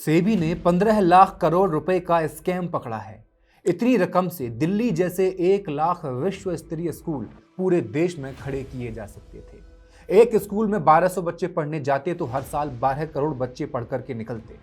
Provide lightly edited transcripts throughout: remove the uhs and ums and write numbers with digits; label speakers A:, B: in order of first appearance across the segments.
A: सेबी ने 15 लाख करोड़ रुपए का स्कैम पकड़ा है। इतनी रकम से दिल्ली जैसे 1 लाख विश्व स्तरीय स्कूल पूरे देश में खड़े किए जा सकते थे। एक स्कूल में 1200 बच्चे पढ़ने जाते तो हर साल 12 करोड़ बच्चे पढ़ करके निकलते।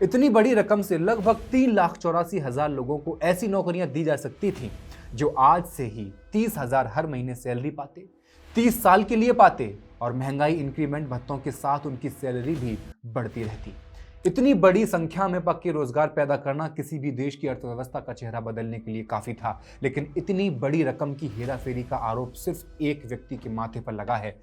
A: इतनी बड़ी रकम से लगभग 3,84,000 लोगों को ऐसी नौकरियां दी जा सकती थी जो आज से ही 30,000 हर महीने सैलरी पाते, 30 साल के लिए पाते और महंगाई इंक्रीमेंट भत्तों के साथ उनकी सैलरी भी बढ़ती रहती। इतनी बड़ी संख्या में पक्के रोजगार पैदा करना किसी भी देश की अर्थव्यवस्था का चेहरा बदलने के लिए काफी था, लेकिन इतनी बड़ी रकम की हेराफेरी का आरोप सिर्फ एक व्यक्ति के माथे पर लगा है।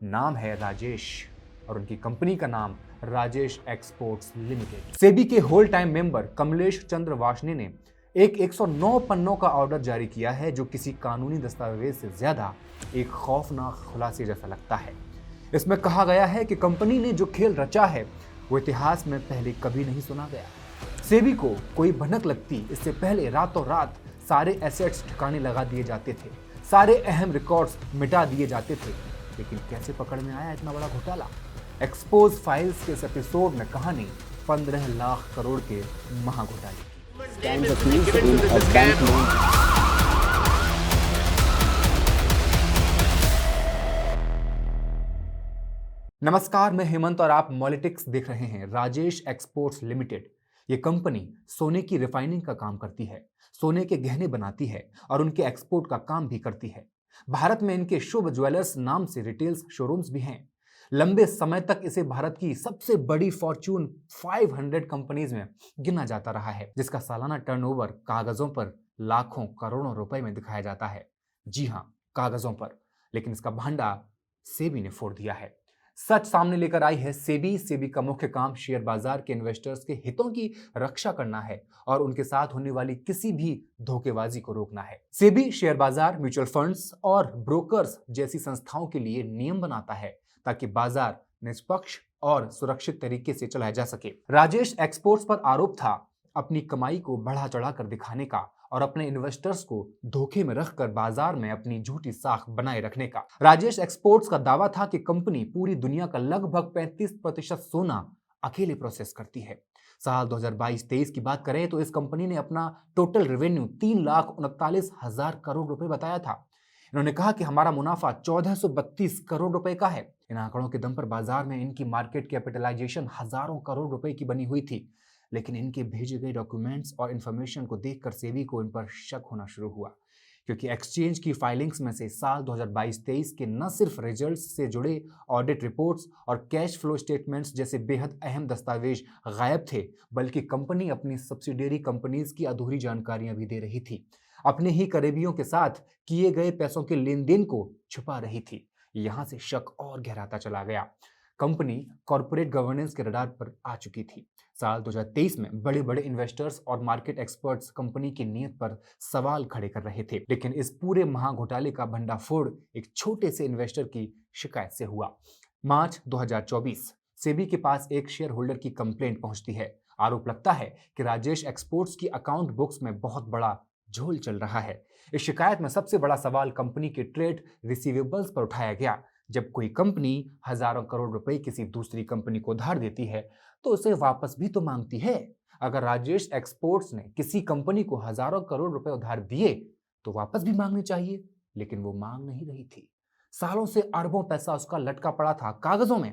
A: नाम है राजेश और उनकी कंपनी का नाम राजेश एक्सपोर्ट्स लिमिटेड। सेबी के whole time member Kamlesh Chandra Varshney ने एक 109 पन्नों का ऑर्डर जारी किया है, जो किसी कानूनी दस्तावेज से ज्यादा एक खौफनाक खुलासे जैसा लगता है। इसमें कहा गया है कि कंपनी ने जो खेल रचा है वो इतिहास में पहले कभी नहीं सुना गया। सेबी को कोई भनक लगती इससे पहले रातों रात सारे एसेट्स ठिकाने लगा दिए जाते थे, सारे अहम रिकॉर्ड्स मिटा दिए जाते थे। लेकिन कैसे पकड़ में आया इतना बड़ा घोटाला? एक्सपोज फाइल्स के इस एपिसोड में कहानी 15 लाख करोड़ के महाघोटाले की। नमस्कार, मैं हेमंत और आप मॉलिटिक्स देख रहे हैं। राजेश एक्सपोर्ट्स लिमिटेड ये कंपनी सोने की रिफाइनिंग का काम करती है, सोने के गहने बनाती है और उनके एक्सपोर्ट का काम भी करती है। भारत में इनके शुभ ज्वेलर्स नाम से रिटेल्स शोरूम्स भी हैं। लंबे समय तक इसे भारत की सबसे बड़ी फॉर्च्यून 500 कंपनीज में गिना जाता रहा है, जिसका सालाना टर्नओवर कागजों पर लाखों करोड़ों रुपए में दिखाया जाता है। जी हां, कागजों पर। लेकिन इसका भांडा सेबी ने फोड़ दिया है। सच सामने लेकर आई है सेबी। सेबी का मुख्य काम शेयर बाजार के इन्वेस्टर्स के हितों की रक्षा करना है और उनके साथ होने वाली किसी भी धोखेबाजी को रोकना है। सेबी शेयर बाजार, म्यूचुअल फंड्स और ब्रोकर्स जैसी संस्थाओं के लिए नियम बनाता है ताकि बाजार निष्पक्ष और सुरक्षित तरीके से चलाया जा सके। राजेश एक्सपोर्ट्स पर आरोप था अपनी कमाई को बढ़ा चढ़ाकर दिखाने का और अपने इन्वेस्टर्स को धोखे में रखकर बाजार में अपनी झूठी साख बनाए रखने का। राजेश एक्सपोर्ट्स का दावा था कि कंपनी पूरी दुनिया का लगभग 35% सोना अकेले प्रोसेस करती है। साल 2022-23 की बात करें तो इस कंपनी ने अपना टोटल रेवेन्यू 3,39,000 करोड़ रुपए बताया था। इन्होंने कहा कि हमारा मुनाफा 1432 करोड़ रुपए का है। इन आंकड़ों के दम पर बाजार में इनकी मार्केट कैपिटलाइजेशन हजारों करोड़ रुपए की बनी हुई थी। लेकिन इनके भेजे गए डॉक्यूमेंट्स और इन्फॉर्मेशन को देखकर सेबी को इन पर शक होना शुरू हुआ, क्योंकि एक्सचेंज की फाइलिंग्स में से साल 2022-23 के न सिर्फ रिजल्ट्स से जुड़े ऑडिट रिपोर्ट्स और कैश फ्लो स्टेटमेंट्स जैसे बेहद अहम दस्तावेज गायब थे, बल्कि कंपनी अपनी सब्सिडियरी कंपनीज की अधूरी जानकारियां भी दे रही थी, अपने ही करीबियों के साथ किए गए पैसों के लेन देन को छुपा रही थी। यहां से शक और गहराता चला गया। कंपनी कॉर्पोरेट गवर्नेंस के रडार पर आ चुकी थी। साल 2023 में बड़े बड़े इन्वेस्टर्स और मार्केट एक्सपर्ट्स कंपनी की नीयत पर सवाल खड़े कर रहे थे, लेकिन इस पूरे महाघोटाले का भंडाफोड़ एक छोटे से इन्वेस्टर की शिकायत से हुआ। मार्च 2024 सेबी के पास एक शेयर होल्डर की कंप्लेंट पहुंचती है। आरोप लगता है कि राजेश एक्सपोर्ट्स की अकाउंट बुक्स में बहुत बड़ा झोल चल रहा है। इस शिकायत में सबसे बड़ा सवाल कंपनी के ट्रेड रिसीवेबल्स पर उठाया गया। जब कोई कंपनी हजारों करोड़ रुपए किसी दूसरी कंपनी को उधार देती है तो उसे वापस भी तो मांगती है। अगर राजेश एक्सपोर्ट्स ने किसी कंपनी को हजारों करोड़ रुपए उधार दिए तो वापस भी मांगने चाहिए, लेकिन वो मांग नहीं रही थी। सालों से अरबों पैसा उसका लटका पड़ा था कागजों में।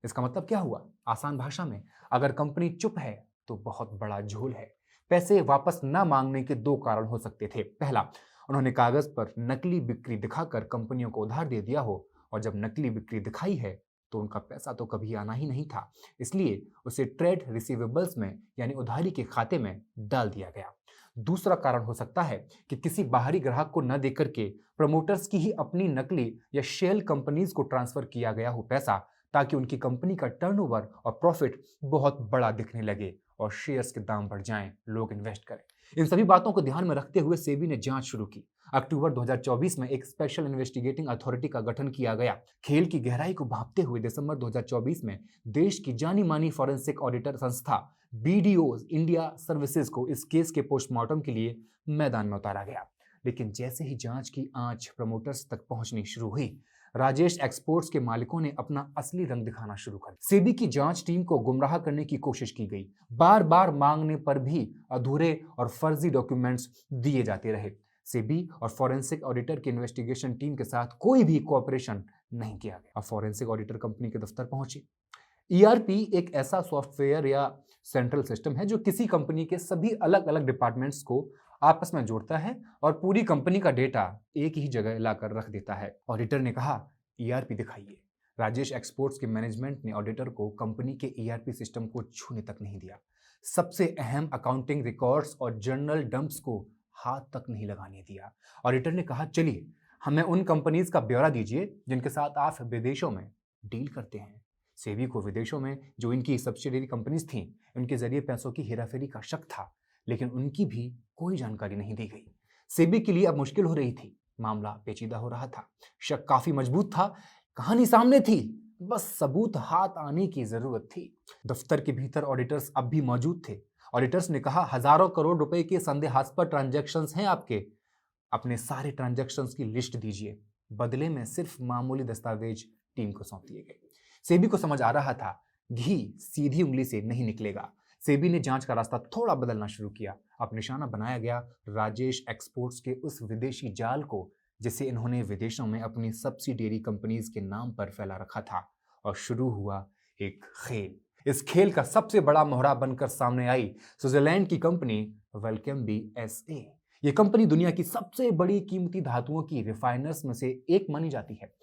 A: इसका मतलब क्या हुआ? आसान भाषा में, अगर कंपनी चुप है तो बहुत बड़ा झोल है। पैसे वापस न मांगने के दो कारण हो सकते थे। पहला, उन्होंने कागज पर नकली बिक्री दिखाकर कंपनियों को उधार दे दिया हो, और जब नकली बिक्री दिखाई है तो उनका पैसा तो कभी आना ही नहीं था, इसलिए उसे ट्रेड रिसीवेबल्स में यानी उधारी के खाते में डाल दिया गया। दूसरा कारण हो सकता है कि किसी बाहरी ग्राहक को न देकर के प्रमोटर्स की ही अपनी नकली या शेल कंपनीज को ट्रांसफर किया गया हो पैसा, ताकि उनकी कंपनी का टर्नओवर और प्रॉफिट बहुत बड़ा दिखने लगे और शेयर्स के दाम बढ़ जाएं, लोग इन्वेस्ट करें। इन सभी बातों को ध्यान में रखते हुए सेबी ने जांच शुरू की। अक्टूबर 2024 में एक स्पेशल इन्वेस्टिगेटिंग अथॉरिटी का गठन किया गया। खेल की गहराई को भांपते हुए दिसंबर 2024 में देश की जानी मानी फॉरेंसिक ऑडिटर संस्था बीडीओज इंडिया सर्विसेज को इस केस के पोस्टमार्टम के लिए मैदान में उतारा गया। लेकिन जैसे ही जांच की आंच प्रमोटर्स तक पहुंचनी शुरू हुई, राजेश एक्सपोर्ट्स के मालिकों ने अपना असली रंग दिखाना शुरू कर दिया। सेबी की जांच टीम को गुमराह करने की कोशिश की गई। बार बार मांगने पर भी अधूरे और फर्जी डॉक्यूमेंट्स दिए जाते रहे। सेबी और फॉरेंसिक ऑडिटर की इन्वेस्टिगेशन टीम के साथ कोई भी कोऑपरेशन नहीं किया गया। अब फॉरेंसिक ऑडिटर कंपनी के दफ्तर पहुंचे। ईआरपी एक ऐसा सॉफ्टवेयर या सेंट्रल सिस्टम है जो किसी कंपनी के सभी अलग अलग डिपार्टमेंट्स को आपस में जोड़ता है और पूरी कंपनी का डेटा एक ही जगह लाकर रख देता है। ऑडिटर ने कहा, ईआरपी दिखाइए। राजेश एक्सपोर्ट्स के मैनेजमेंट ने ऑडिटर को कंपनी के ईआरपी सिस्टम को छूने तक नहीं दिया। सबसे अहम अकाउंटिंग रिकॉर्ड्स और जर्नल डंप्स को हाथ तक नहीं लगाने दिया। ऑडिटर ने कहा, चलिए हमें उन कंपनीज का ब्यौरा दीजिए जिनके साथ आप विदेशों में डील करते हैं। सेबी को विदेशों में जो इनकी सब्सिडियरी कंपनीज थीं, उनके जरिए पैसों की हेराफेरी का शक था, लेकिन उनकी भी कोई जानकारी नहीं दी गई। सेबी के लिए अब मुश्किल हो रही थी। मामला पेचीदा हो रहा था। शक काफी मजबूत था। कहानी सामने थी, बस सबूत हाथ आने की जरूरत थी। दफ्तर के भीतर ऑडिटर्स अब भी मौजूद थे। ऑडिटर्स ने कहा, हजारों करोड़ रुपए के संदेहास्पद ट्रांजैक्शंस हैं आपके। अपने सारे ट्रांजैक्शंस की लिस्ट दीजिए। बदले में सिर्फ मामूली दस्तावेज टीम को सौंप दिए गए। सेबी को समझ आ रहा था, घी सीधी उंगली से नहीं निकलेगा। सेबी ने जांच का रास्ता थोड़ा बदलना शुरू किया। अब निशाना बनाया गया राजेश एक्सपोर्ट्स के उस विदेशी जाल को जिसे इन्होंने विदेशों में अपनी सब्सिडियरी कंपनीज के नाम पर फैला रखा था। और शुरू हुआ एक खेल। इस खेल का सबसे बड़ा मोहरा बनकर सामने आई स्विट्जरलैंड की कंपनी वेलकेम्बी एसए। ये कंपनी दुनिया की सबसे बड़ी कीमती धातुओं की रिफाइनर्स में से एक मानी जाती है।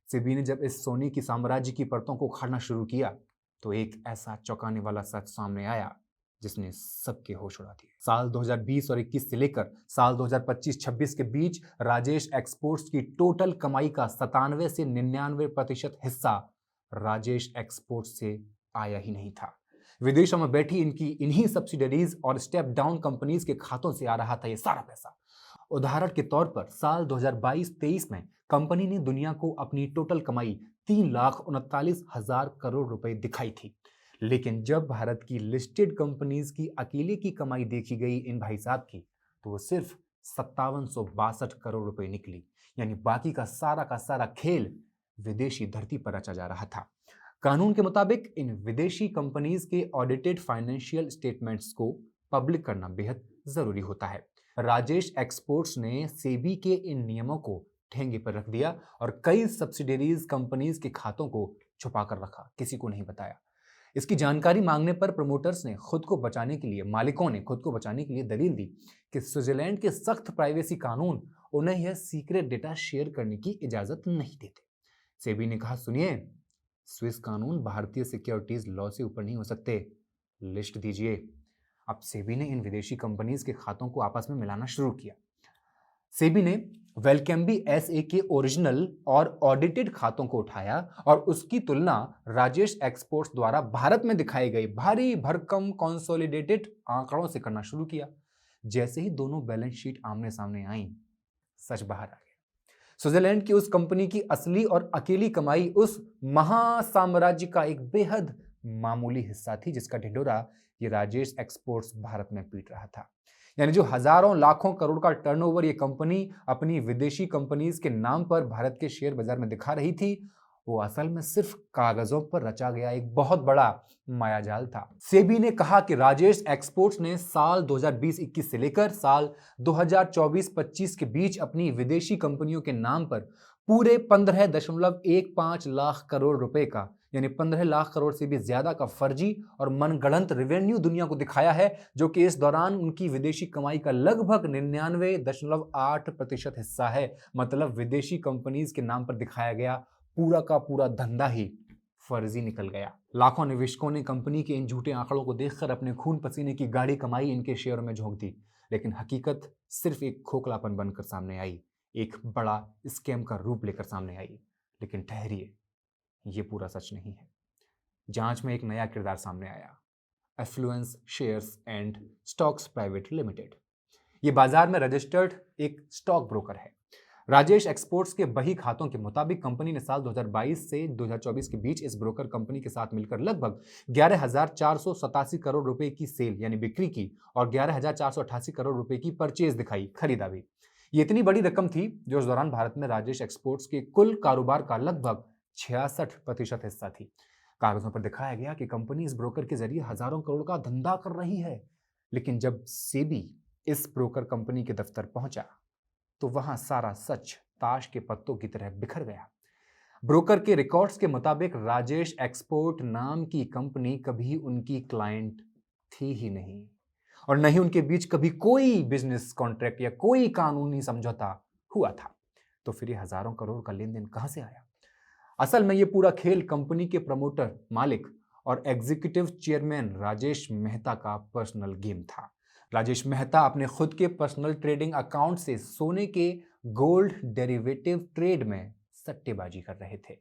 A: सेबी ने जब इस सोने की साम्राज्य की परतों को उखाड़ना शुरू किया तो एक ऐसा चौंकाने वाला सच सामने आया जिसने सबके होश उड़ा दिए। साल 2020 और 21 से लेकर साल 2025-26 के बीच राजेश एक्सपोर्ट्स की टोटल कमाई का 97 से 99% हिस्सा राजेश एक्सपोर्ट्स से आया ही नहीं था। विदेशों में बैठी इनकी इन्हीं सब्सिडरीज और स्टेप डाउन कंपनीज के खातों से आ रहा था ये सारा पैसा। उदाहरण के तौर पर साल 2022-23 में कंपनी ने दुनिया को अपनी टोटल कमाई 3,39,000 करोड़ रुपए दिखाई थी। लेकिन जब भारत की लिस्टेड कंपनीज की अकेले की कमाई देखी गई इन भाई साहब की, तो वो सिर्फ 5762 करोड़ रुपए निकली। यानी बाकी का सारा खेल विदेशी धरती पर रचा जा रहा था। कानून के मुताबिक इन विदेशी कंपनीज के ऑडिटेड फाइनेंशियल स्टेटमेंट्स को पब्लिक करना बेहद जरूरी होता है। राजेश एक्सपोर्ट्स ने सेबी के इन नियमों को ठेंगे पर रख दिया और कई सब्सिडियरीज कंपनीज के खातों को छुपा कर रखा, किसी को नहीं बताया। इसकी जानकारी मांगने पर प्रमोटर्स ने खुद को बचाने के लिए, मालिकों ने खुद को बचाने के लिए दलील दी कि स्विट्जरलैंड के सख्त प्राइवेसी कानून उन्हें यह सीक्रेट डेटा शेयर करने की इजाजत नहीं देते। सेबी ने कहा, सुनिए, स्विस कानून भारतीय सिक्योरिटीज लॉ से ऊपर नहीं हो सकते, लिस्ट दीजिए। अब सेबी ने इन विदेशी कंपनीज के खातों को आपस में मिलाना शुरू किया। सेबी ने वेलकेम्बी एसए के ओरिजिनल और ऑडिटेड खातों को उठाया और उसकी तुलना राजेश एक्सपोर्ट्स द्वारा भारत में दिखाए गए भारी भरकम कंसोलिडेटेड आंकड़ों से करना शुरू किया। जैसे ही दोनों बैलेंस शीट आमने सामने आई, सच बाहर आ गया। स्विट्जरलैंड की उस कंपनी की असली और अकेली कमाई उस महासाम्राज्य का एक बेहद मामूली हिस्सा थी जिसका ढिंढोरा ये राजेश एक्सपोर्ट्स भारत में पीट रहा था। यानी जो हजारों लाखों करोड़ का टर्नओवर ये कंपनी अपनी विदेशी कंपनीज के नाम पर भारत के शेयर बाजार में दिखा रही थी, वो असल में सिर्फ कागजों पर रचा गया एक बहुत बड़ा मायाजाल था। सेबी ने कहा कि राजेश एक्सपोर्ट्स ने साल 2020-21 से लेकर साल 2024-25 के बीच अपनी विदेशी कंपनियों के नाम पर पूरे 15.15 लाख करोड़ रुपए का, यानी 15 लाख करोड़ से भी ज्यादा का फर्जी और मनगढ़ंत रेवेन्यू दुनिया को दिखाया है, जो कि इस दौरान उनकी विदेशी कमाई का लगभग 99.8% हिस्सा है। मतलब विदेशी कंपनीज के नाम पर दिखाया गया पूरा का पूरा धंधा ही फर्जी निकल गया। लाखों निवेशकों ने कंपनी के इन झूठे आंकड़ों को देखकर अपने खून पसीने की गाढ़ी कमाई इनके शेयरों में झोंक दी। लेकिन हकीकत सिर्फ एक खोखलापन बनकर सामने आई, एक बड़ा स्कैम का रूप लेकर सामने आई। लेकिन ठहरिए, ये पूरा सच नहीं है। जांच में एक नया किरदार सामने आया, affluence shares and stocks private limited. ये बाजार में रजिस्टर्ड एक स्टॉक ब्रोकर है। राजेश एक्सपोर्ट्स के बही खातों के मुताबिक कंपनी ने साल 2022 से 2024 के बीच इस ब्रोकर कंपनी के साथ मिलकर लगभग 11,487 करोड़ रुपए की सेल यानी बिक्री की और 11,488 करोड़ रुपए की परचेज दिखाई, खरीदा भी। ये इतनी बड़ी रकम थी जो उस दौरान भारत में राजेश एक्सपोर्ट्स के कुल कारोबार का लगभग 66% हिस्सा थी। कागजों पर दिखाया गया कि कंपनी इस ब्रोकर के जरिए हजारों करोड़ का धंधा कर रही है। लेकिन जब सेबी इस ब्रोकर कंपनी के दफ्तर पहुंचा तो वहां सारा सच ताश के पत्तों की तरह बिखर गया। ब्रोकर के रिकॉर्ड्स के मुताबिक राजेश एक्सपोर्ट नाम की कंपनी कभी उनकी क्लाइंट थी ही नहीं, और न ही उनके बीच कभी कोई बिजनेस कॉन्ट्रैक्ट या कोई कानूनी समझौता हुआ था। तो फिर ये हजारों करोड़ का लेन देन कहां से आया? असल में ये पूरा खेल कंपनी के प्रमोटर, मालिक और एग्जीक्यूटिव चेयरमैन राजेश मेहता का पर्सनल गेम था। राजेश मेहता अपने खुद के पर्सनल ट्रेडिंग अकाउंट से सोने के गोल्ड डेरिवेटिव ट्रेड में सट्टेबाजी कर रहे थे।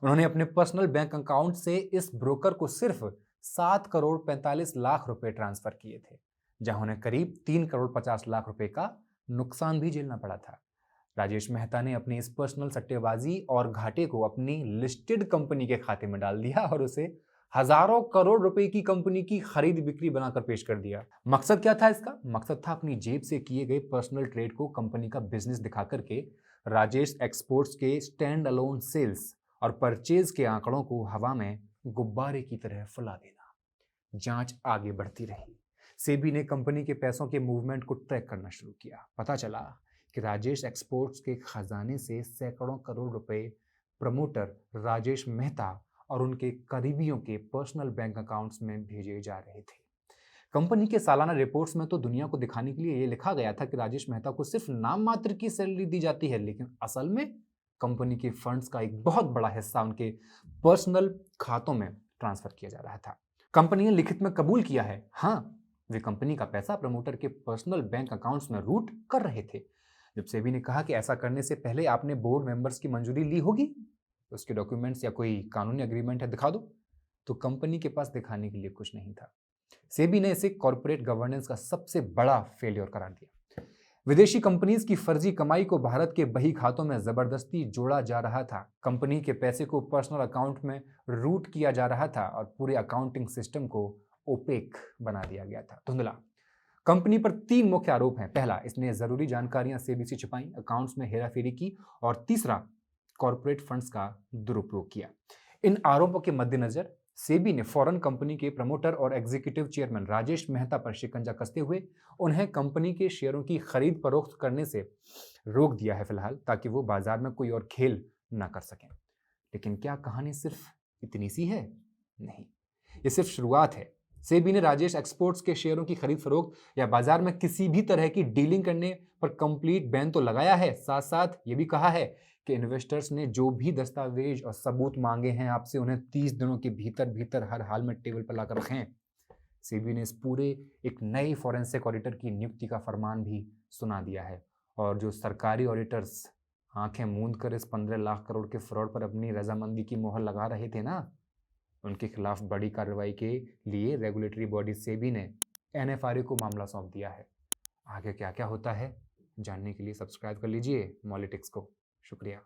A: उन्होंने अपने पर्सनल बैंक अकाउंट से इस ब्रोकर को सिर्फ 7 करोड़ 45 लाख रुपए ट्रांसफर किए थे, जहां उन्हें करीब 3 करोड़ 50 लाख रुपए का नुकसान भी झेलना पड़ा था। राजेश मेहता ने अपनी इस पर्सनल सट्टेबाजी और घाटे को अपनी लिस्टेड कंपनी के खाते में डाल दिया और उसे हजारों करोड़ रुपए की कंपनी की खरीद बिक्री बनाकर पेश कर दिया। मकसद क्या था इसका? मकसद था अपनी जेब से किए गए पर्सनल ट्रेड को कंपनी का बिजनेस दिखा करके राजेश एक्सपोर्ट्स के स्टैंड अलोन सेल्स और परचेज के आंकड़ों को हवा में गुब्बारे की तरह फुला देना। जांच आगे बढ़ती रही। सेबी ने कंपनी के पैसों के मूवमेंट को ट्रैक करना शुरू किया। पता चला कि राजेश एक्सपोर्ट्स के खजाने से सैकड़ों करोड़ रुपए प्रमोटर राजेश मेहता और उनके करीबियों के पर्सनल बैंक अकाउंट्स में भेजे जा रहे थे। कंपनी के सालाना रिपोर्ट्स में तो दुनिया को दिखाने के लिए ये लिखा गया था कि राजेश मेहता को सिर्फ नाम मात्र की सैलरी दी जाती है, लेकिन असल में कंपनी के फंड्स का एक बहुत बड़ा हिस्सा उनके पर्सनल खातों में ट्रांसफर किया जा रहा था। कंपनी ने लिखित में कबूल किया है, हाँ, वे कंपनी का पैसा प्रमोटर के पर्सनल बैंक अकाउंट्स में रूट कर रहे थे। जब सेबी ने कहा कि ऐसा करने से पहले आपने बोर्ड मेंबर्स की मंजूरी ली होगी, उसके डॉक्यूमेंट्स या कोई कानूनी एग्रीमेंट है दिखा दो, तो कंपनी के पास दिखाने के लिए कुछ नहीं था। सेबी ने इसे कॉर्पोरेट गवर्नेंस का सबसे बड़ा फेलियर करार दिया। विदेशी कंपनीज की फर्जी कमाई को भारत के बही खातों में जबरदस्ती जोड़ा जा रहा था। कंपनी के पैसे को पर्सनल अकाउंट में रूट किया जा रहा था और पूरे अकाउंटिंग सिस्टम को ओपेक बना दिया गया था, धुंधला। कंपनी पर 3 मुख्य आरोप हैं। पहला, इसने जरूरी जानकारियां सेबी से छिपाई, अकाउंट्स में हेराफेरी की, और तीसरा, कॉर्पोरेट फंड्स का दुरुपयोग किया। इन आरोपों के मद्देनजर सेबी ने फौरन कंपनी के प्रमोटर और एग्जीक्यूटिव चेयरमैन राजेश मेहता पर शिकंजा कसते हुए उन्हें कंपनी के शेयरों की खरीद फरोख्त करने से रोक दिया है फिलहाल, ताकि वो बाजार में कोई और खेल ना कर सकें। लेकिन क्या कहानी सिर्फ इतनी सी है? नहीं, ये सिर्फ शुरुआत है। सेबी ने राजेश एक्सपोर्ट्स के शेयरों की खरीद फरोख्त या बाजार में किसी भी तरह की डीलिंग करने पर कंप्लीट बैन तो लगाया है, साथ साथ ये भी कहा है कि इन्वेस्टर्स ने जो भी दस्तावेज और सबूत मांगे हैं आपसे, उन्हें 30 दिनों के भीतर भीतर हर हाल में टेबल पर लाकर रखें। सेबी ने इस पूरे एक नई फॉरेंसिक ऑडिटर की नियुक्ति का फरमान भी सुना दिया है, और जो सरकारी ऑडिटर्स आंखें मूंद कर इस 15 लाख करोड़ के फ्रॉड पर अपनी रजामंदी की मोहर लगा रहे थे ना, उनके खिलाफ बड़ी कार्रवाई के लिए रेगुलेटरी बॉडी सेबी ने एनएफआरए को मामला सौंप दिया है। आगे क्या क्या होता है जानने के लिए सब्सक्राइब कर लीजिए मॉलिटिक्स को। शुक्रिया।